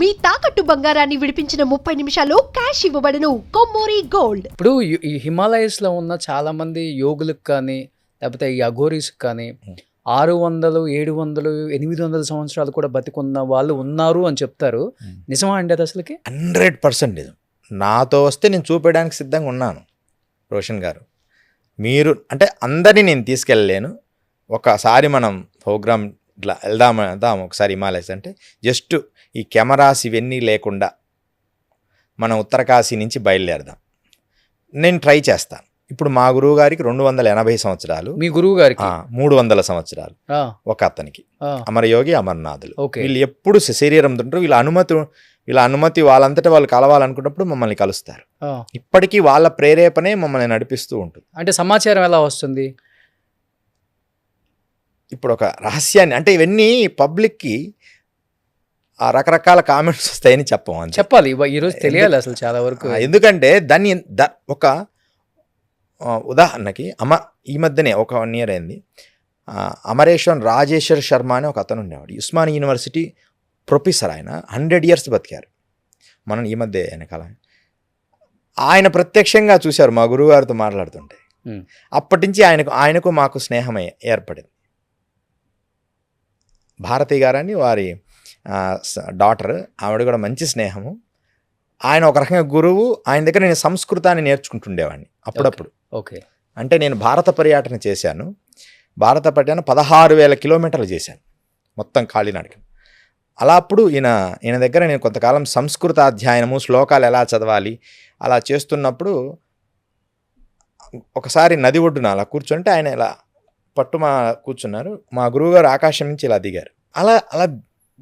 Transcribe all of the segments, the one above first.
మీ తాకట్టు బంగారాన్ని విడిపించిన 30 నిమిషాల్లో క్యాష్ ఇవ్వబడును. కొమ్మూరి గోల్డ్. ఇప్పుడు ఈ హిమాలయస్లో ఉన్న చాలా మంది యోగులకు కానీ లేకపోతే ఈ అఘోరీస్ కానీ 600, 700, 800 సంవత్సరాలు కూడా బతికున్న వాళ్ళు ఉన్నారు అని చెప్తారు. నిజమా అండి అది అసలుకి? 100% నిజం. నాతో వస్తే నేను చూపించడానికి సిద్ధంగా ఉన్నాను రోషన్ గారు. మీరు అంటే అందరినీ నేను తీసుకెళ్ళలేను. ఒకసారి మనం ప్రోగ్రామ్ ఇట్లా వెళ్దాం ఒకసారి హిమాలయస్ అంటే జస్ట్ ఈ కెమెరాస్ ఇవన్నీ లేకుండా మనం ఉత్తరకాశీ నుంచి బయలుదేరదాం. నేను ట్రై చేస్తాను. ఇప్పుడు మా గురువు గారికి 280 సంవత్సరాలు, మీ గురువు గారికి 300 సంవత్సరాలు, ఒక అతనికి అమరయోగి అమర్నాథులు. వీళ్ళు ఎప్పుడు శరీరం తింటారు. వీళ్ళ అనుమతి వాళ్ళంతటా వాళ్ళు కలవాలనుకున్నప్పుడు మమ్మల్ని కలుస్తారు. ఇప్పటికీ వాళ్ళ ప్రేరేపణే మమ్మల్ని నడిపిస్తూ ఉంటుంది. అంటే సమాచారం ఎలా వస్తుంది? ఇప్పుడు ఒక రహస్యాన్ని అంటే ఇవన్నీ పబ్లిక్కి రకరకాల కామెంట్స్ వస్తాయని చెప్పాలి. ఈరోజు తెలియాలి అసలు చాలా వరకు. ఎందుకంటే దాన్ని ఒక ఉదాహరణకి ఈ మధ్యనే ఒక 1 year అయింది. రాజేశ్వర్ శర్మ అని ఒక అతను ఉండేవాడు. Osmania university professor. ఆయన 100 years బతికారు. మనం ఈ మధ్య వెనకాల ఆయన ప్రత్యక్షంగా చూశారు మా గురువుగారితో మాట్లాడుతుంటే. అప్పటి నుంచి ఆయనకు మాకు స్నేహం ఏర్పడింది. భారతి గారని వారి డాటర్, ఆవిడ కూడా మంచి స్నేహము. ఆయన ఒక రకంగా గురువు. ఆయన దగ్గర నేను సంస్కృతాన్ని నేర్చుకుంటుండేవాడిని అప్పుడప్పుడు. అంటే నేను భారత పర్యటన చేశాను. భారత పర్యటన 16,000 కిలోమీటర్లు చేశాను మొత్తం కాలినడక. అలా అప్పుడు ఈయన దగ్గర నేను కొంతకాలం సంస్కృత అధ్యయనము, శ్లోకాలు ఎలా చదవాలి అలా చేస్తున్నప్పుడు ఒకసారి నది ఒడ్డున అలా కూర్చుంటే ఆయన ఇలా కూర్చున్నారు. మా గురువుగారు ఆకాశం నుంచి ఇలా దిగారు. అలా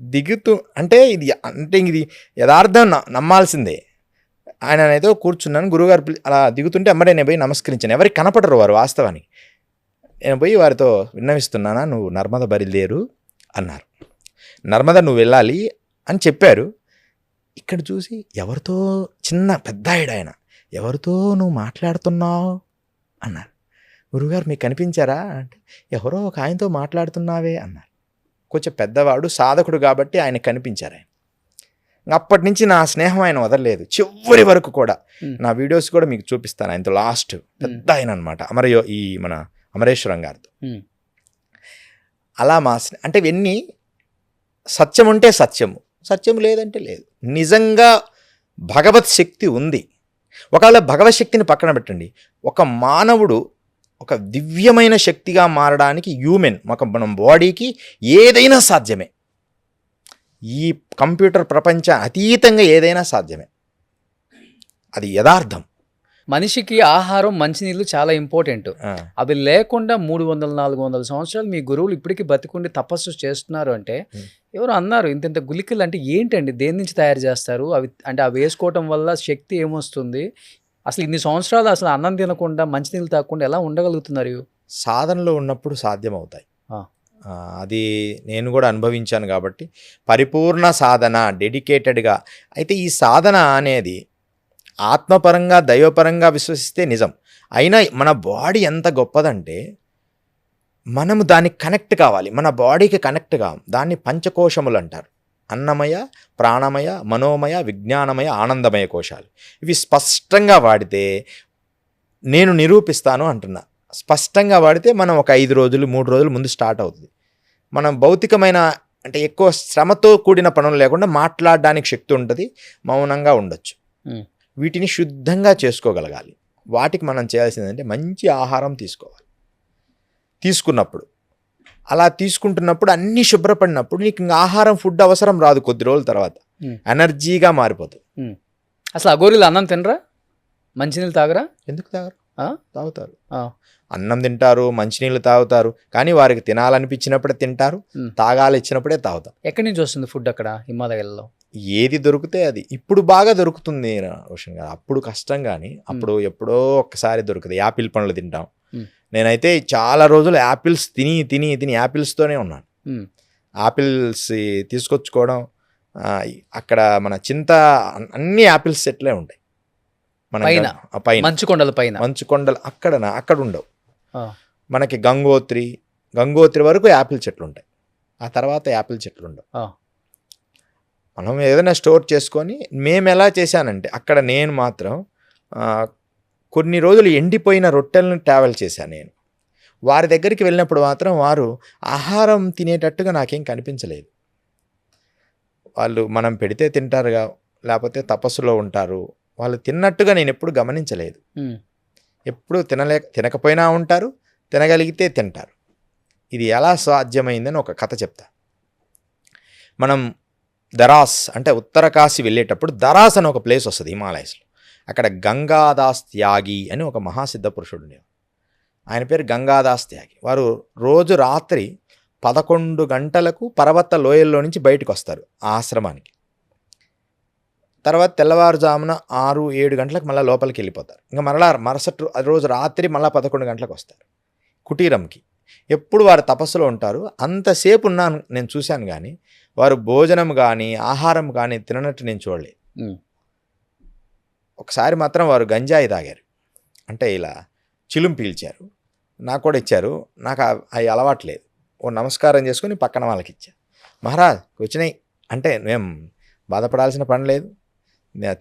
దిగుతూ అంటే ఇది యథార్థం నమ్మాల్సిందే. ఆయన ఏదో కూర్చున్నాను, గురువుగారు అలా దిగుతుంటే అమ్మడే నేను పోయి నమస్కరించాను. ఎవరికి కనపడరు వారు వాస్తవానికి. నేను పోయి వారితో విన్నవిస్తున్నానా, నువ్వు నర్మద బయలుదేరు అన్నారు. నర్మద నువ్వు వెళ్ళాలి అని చెప్పారు. ఇక్కడ చూసి ఎవరితో పెద్ద ఆయన ఎవరితో నువ్వు మాట్లాడుతున్నావు అన్నారు. గురువుగారు మీకు కనిపించారా అంటే ఎవరో ఒక ఆయనతో మాట్లాడుతున్నావే అన్నారు. కొంచెం పెద్దవాడు, సాధకుడు కాబట్టి ఆయన కనిపించారు. ఆయన అప్పటి నుంచి నా స్నేహం ఆయన వదలలేదు చివరి వరకు కూడా. నా వీడియోస్ కూడా మీకు చూపిస్తాను. ఆయనతో లాస్ట్ పెద్ద ఆయన అనమాట, మన అమరేశ్వరం గారితో. అలా అంటే ఇవన్నీ సత్యం ఉంటే సత్యము, సత్యం లేదంటే లేదు. నిజంగా భగవత్ శక్తి ఉంది. ఒకవేళ భగవత్ శక్తిని పక్కన పెట్టండి, ఒక మానవుడు ఒక దివ్యమైన శక్తిగా మారడానికి మనం బాడీకి ఏదైనా సాధ్యమే. ఈ కంప్యూటర్ ప్రపంచ అతీతంగా ఏదైనా సాధ్యమే. అది యథార్థం. మనిషికి ఆహారం, మంచినీళ్ళు చాలా ఇంపార్టెంట్. అవి లేకుండా 300-400 సంవత్సరాలు మీ గురువులు ఇప్పటికీ బతికుండి తపస్సు చేస్తున్నారు అంటే ఎవరు అన్నారు ఇంత గుళికలు అంటే ఏంటండి, దేని నుంచి తయారు చేస్తారు అవి? అంటే అవి వేసుకోవటం వల్ల శక్తి ఏమొస్తుంది? అసలు ఇన్ని సంవత్సరాలు అసలు అన్నం తినకుండా మంచినీళ్ళు తాగకుండా ఎలా ఉండగలుగుతున్నారు? సాధనలో ఉన్నప్పుడు సాధ్యమవుతాయి. అది నేను కూడా అనుభవించాను కాబట్టి పరిపూర్ణ సాధన, డెడికేటెడ్గా. అయితే ఈ సాధన అనేది ఆత్మపరంగా, దైవపరంగా విశ్వసిస్తే నిజం. అయినా మన బాడీ ఎంత గొప్పదంటే మనము దానికి కనెక్ట్ కావాలి. మన బాడీకి కనెక్ట్ కావాలి. దాన్ని పంచకోశములు అంటారు. అన్నమయ, ప్రాణమయ, మనోమయ, విజ్ఞానమయ, ఆనందమయ కోశాలు. ఇవి స్పష్టంగా వాడితే నేను నిరూపిస్తాను అంటున్నా. స్పష్టంగా వాడితే మనం ఒక 5 రోజులు 3 రోజులు ముందు స్టార్ట్ అవుతుంది. మనం భౌతికమైన అంటే ఎక్కువ శ్రమతో కూడిన పనులు లేకుండా మాట్లాడడానికి శక్తి ఉంటుంది, మౌనంగా ఉండొచ్చు. వీటిని శుద్ధంగా చేసుకోగలగాలి. వాటికి మనం చేయాల్సిందంటే మంచి ఆహారం తీసుకోవాలి. తీసుకున్నప్పుడు అలా తీసుకుంటున్నప్పుడు అన్నీ శుభ్రపడినప్పుడు నీకు ఇంకా ఆహారం, ఫుడ్ అవసరం రాదు. కొద్ది రోజుల తర్వాత ఎనర్జీగా మారిపోతుంది. అసలు అఘోరీలు అన్నం తినరా? మంచినీళ్ళు తాగరా? ఎందుకు తాగరు? తాగుతారు. అన్నం తింటారు, మంచినీళ్ళు తాగుతారు. కానీ వారికి తినాలనిపించినప్పుడే తింటారు, తాగాలిచ్చినప్పుడే తాగుతారు. ఎక్కడి నుంచి వస్తుంది ఫుడ్ అక్కడ హిమాలయాల్లో? ఏది దొరికితే అది. ఇప్పుడు బాగా దొరుకుతుంది రోషన్ గారు. అప్పుడు కష్టం, కానీ అప్పుడు ఎప్పుడో ఒక్కసారి దొరుకుతుంది. యాపిల్ పండ్లు తింటాం. నేనైతే చాలా రోజులు యాపిల్స్ తిని యాపిల్స్తోనే ఉన్నాను. యాపిల్స్ తీసుకొచ్చుకోవడం, అక్కడ మన చింత అన్ని యాపిల్స్ చెట్లే ఉంటాయి. మన పైన మంచుకొండలు అక్కడ ఉండవు. మనకి గంగోత్రి వరకు యాపిల్ చెట్లు ఉంటాయి. ఆ తర్వాత యాపిల్ చెట్లు ఉండవు. మనం ఏదైనా స్టోర్ చేసుకొని మేము ఎలా చేశానంటే అక్కడ నేను మాత్రం కొన్ని రోజులు ఎండిపోయిన రొట్టెలను ట్రావెల్ చేశాను నేను. వారి దగ్గరికి వెళ్ళినప్పుడు మాత్రం వారు ఆహారం తినేటట్టుగా నాకేం కనిపించలేదు. వాళ్ళు మనం పెడితే తింటారుగా, లేకపోతే తపస్సులో ఉంటారు, వాళ్ళు తిన్నట్టుగా నేను ఎప్పుడు గమనించలేదు. ఎప్పుడు తినకపోయినా ఉంటారు, తినగలిగితే తింటారు. ఇది ఎలా సాధ్యమైందని ఒక కథ చెప్తా. మనం దరాస్ అంటే ఉత్తర కాశీ వెళ్ళేటప్పుడు దరాస్ అని ఒక ప్లేస్ వస్తుంది హిమాలయస్లో. అక్కడ గంగాదాస్ త్యాగి అని ఒక మహాసిద్ధ పురుషుడు ఉండేవారు. ఆయన పేరు గంగాదాస్ త్యాగి. వారు రోజు రాత్రి 11 గంటలకు పర్వత లోయల్లో నుంచి బయటకు వస్తారు ఆ ఆశ్రమానికి. తర్వాత తెల్లవారుజామున 6-7 గంటలకు మళ్ళీ లోపలికి వెళ్ళిపోతారు. ఇంకా మరుసటి రోజు రాత్రి మళ్ళీ 11 గంటలకు వస్తారు కుటీరంకి. ఎప్పుడు వారు తపస్సులో ఉంటారు. అంతసేపు ఉన్నాను నేను చూశాను, కానీ వారు భోజనం కానీ ఆహారం కానీ తిననట్టు నేను చూడలేదు. ఒకసారి మాత్రం వారు గంజాయి తాగారు, అంటే ఇలా చిలుం పీల్చారు. నాకు కూడా ఇచ్చారు. నాకు అవి అలవాట్లేదు. ఓ నమస్కారం చేసుకుని పక్కన వాళ్ళకి ఇచ్చా. మహారాజ్ వచ్చినాయి అంటే మేము బాధపడాల్సిన పని లేదు,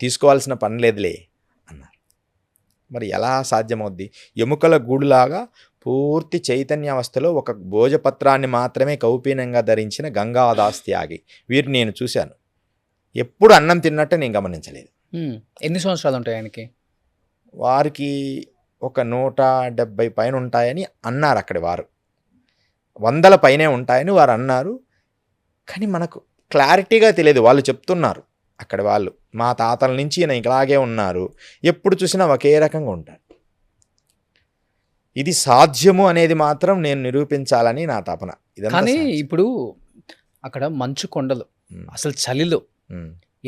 తీసుకోవాల్సిన పని లేదులే అన్నారు. మరి ఎలా సాధ్యమవుద్ది? ఎముకల గూడులాగా పూర్తి చైతన్యావస్థలో ఒక భోజపత్రాన్ని మాత్రమే కౌపీనంగా ధరించిన గంగాదాస్ త్యాగి వీరిని నేను చూశాను. ఎప్పుడు అన్నం తిన్నట్టు నేను గమనించలేదు. ఎన్ని సంవత్సరాలు ఉంటాయి ఆయనకి? వారికి ఒక 170 పైన ఉంటాయని అన్నారు. అక్కడి వారు 100 పైనే ఉంటాయని వారు అన్నారు. కానీ మనకు క్లారిటీగా తెలియదు. వాళ్ళు చెప్తున్నారు అక్కడ వాళ్ళు, మా తాతల నుంచి ఈయన ఇలాగే ఉన్నారు, ఎప్పుడు చూసినా ఒకే రకంగా ఉంటారు. ఇది సాధ్యము అనేది మాత్రం నేను నిరూపించాలని నా తపన. కానీ ఇప్పుడు అక్కడ మంచు కొండలు, అసలు చలిలో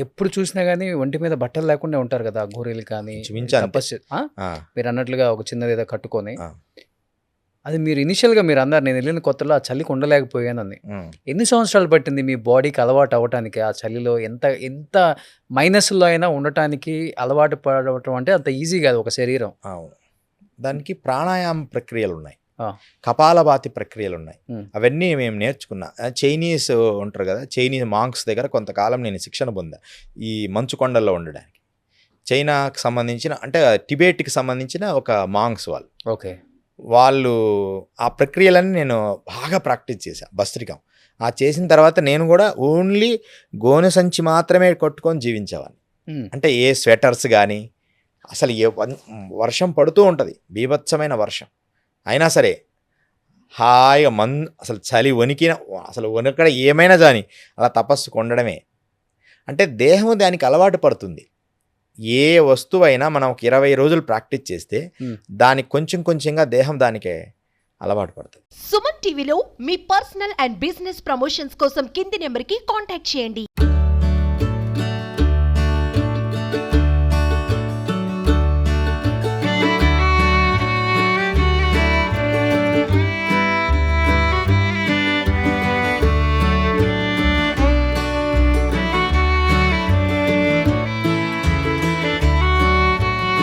ఎప్పుడు చూసినా కానీ ఒంటి మీద బట్టలు లేకుండా ఉంటారు కదా గోరీలు కానీ. మీరు అన్నట్లుగా ఒక చిన్నది ఏదో కట్టుకొని, అది మీరు ఇనిషియల్గా మీరు అన్నారు నేను వెళ్ళిన కొత్తలో ఆ చలికి ఉండలేకపోయానని. ఎన్ని సంవత్సరాలు పట్టింది మీ బాడీకి అలవాటు అవ్వటానికి? ఆ చలిలో ఎంత మైనస్లో అయినా ఉండటానికి అలవాటు పడటం అంటే అంత ఈజీ కాదు ఒక శరీరం. దానికి ప్రాణాయామ ప్రక్రియలు ఉన్నాయి, కపాలభాతి ప్రక్రియలు ఉన్నాయి. అవన్నీ మేము నేర్చుకున్నా. చైనీస్ ఉంటారు కదా, చైనీస్ మాంక్స్ దగ్గర కొంతకాలం నేను శిక్షణ పొందా ఈ మంచు కొండల్లో ఉండడానికి. చైనాకి సంబంధించిన అంటే టిబెట్కి సంబంధించిన ఒక మాంక్స్ వాళ్ళు. ఓకే. వాళ్ళు ఆ ప్రక్రియలన్నీ నేను బాగా ప్రాక్టీస్ చేశాను. భస్త్రికం ఆ చేసిన తర్వాత నేను కూడా ఓన్లీ గోనె సంచి మాత్రమే కొట్టుకొని జీవించేవాడిని. అంటే ఏ స్వెటర్స్ కానీ, అసలు వర్షం పడుతూ ఉంటుంది, బీభత్సమైన వర్షం అయినా సరే హాయిగా అసలు చలి వణికిన అసలు వణికడ ఏమైనా కానీ అలా తపస్సు కొండడమే. అంటే దేహం దానికి అలవాటు పడుతుంది. ఏ వస్తువైనా మనం ఒక 20 రోజులు ప్రాక్టీస్ చేస్తే దానికి కొంచెంగా దేహం దానికే అలవాటు పడుతుంది. సుమన్ టీవీలో మీ పర్సనల్ అండ్ బిజినెస్ ప్రమోషన్స్ కోసం కింది నెంబర్కి కాంటాక్ట్ చేయండి.